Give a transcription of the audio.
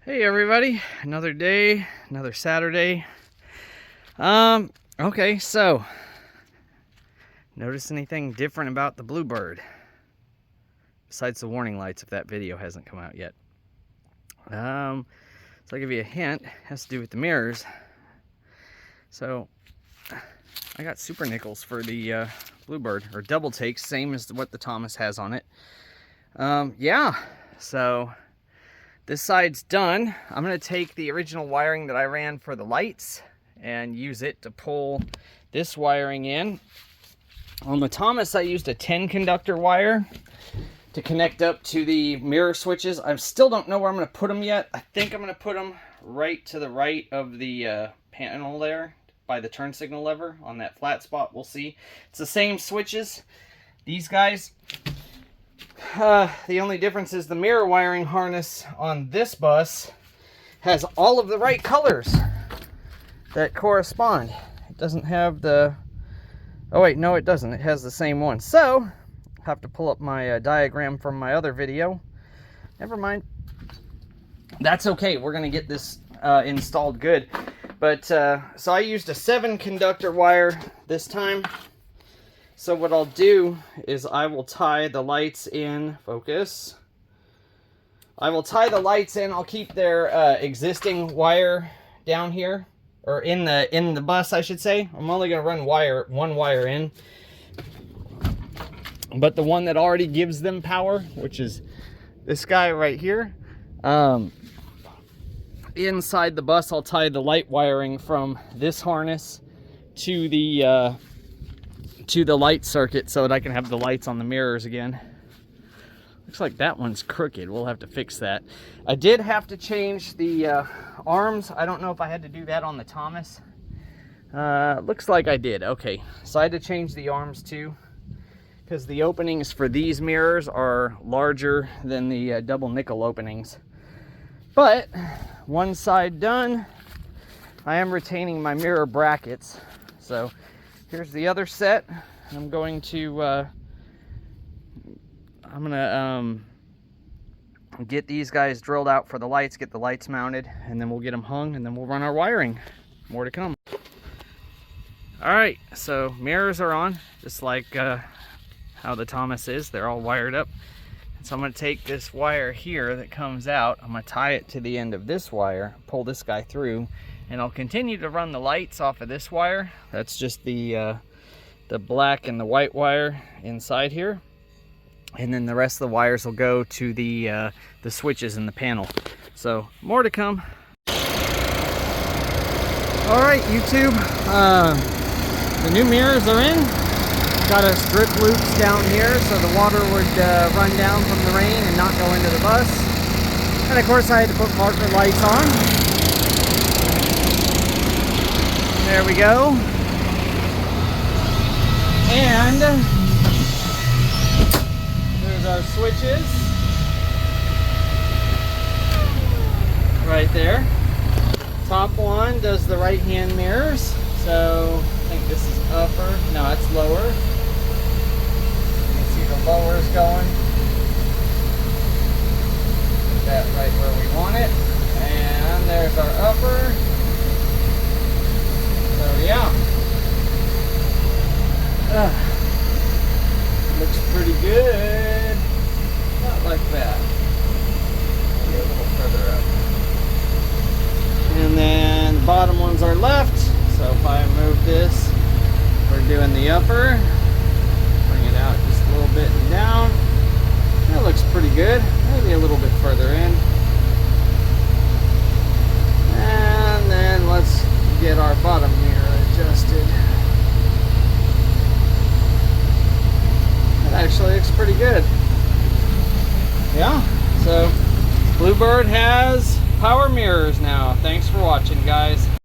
Hey everybody, another day, another Saturday. Okay, so notice anything different about the Bluebird besides the warning lights if that video hasn't come out yet? So I'll give you a hint. It has to do with the mirrors. So I got super nickels for the Bluebird, or double takes, same as what the Thomas has on it. Yeah, so this side's done. I'm going to take the original wiring that I ran for the lights and use it to pull this wiring in. On the Thomas, I used a 10 conductor wire to connect up to the mirror switches. I still don't know where I'm going to put them yet. I think I'm going to put them right to the right of the panel there by the turn signal lever on that flat spot. We'll see. It's the same switches. These guys, the only difference is the mirror wiring harness on this bus has all of the right colors that correspond. It doesn't have the... Oh wait, no it doesn't. It has the same one. So, I have to pull up my diagram from my other video. Never mind. That's okay. We're going to get this installed good. But, so I used a 7 conductor wire this time. So what I'll do is I will tie the lights in, focus. I will tie the lights in. I'll keep their existing wire down here, or in the bus, I should say. I'm only going to run one wire in. But the one that already gives them power, which is this guy right here, inside the bus I'll tie the light wiring from this harness to the light circuit so that I can have the lights on the mirrors again. Looks like that one's crooked. We'll have to fix that. I did have to change the arms. I don't know if I had to do that on the Thomas. Looks like I did. Okay, so I had to change the arms too, because the openings for these mirrors are larger than the double nickel openings. But one side done. I am retaining my mirror brackets. So here's the other set. I'm going to get these guys drilled out for the lights, get the lights mounted, and then we'll get them hung, and then we'll run our wiring. More to come. Alright, so mirrors are on, just like how the Thomas is. They're all wired up. And so I'm going to take this wire here that comes out, I'm going to tie it to the end of this wire, pull this guy through, and I'll continue to run the lights off of this wire. That's just the black and the white wire inside here. And then the rest of the wires will go to the switches in the panel. So, more to come. Alright, YouTube. The new mirrors are in. Got a strip loops down here so the water would run down from the rain and not go into the bus. And of course I had to put marker lights on. There we go. And there's our switches. Right there. Top one does the right hand mirrors. So I think this is upper. No, it's lower. You can see the lower's going. Put that right where we want it. And there's our upper. So yeah. Looks pretty good. Not like that. Maybe a little further up. And then the bottom ones are left. So if I move this, we're doing the upper. Bring it out just a little bit and down. That looks pretty good. Maybe a little bit further in. And then let's get our bottom mirror adjusted. That actually looks pretty good. Yeah, so Bluebird has power mirrors now. Thanks for watching, guys.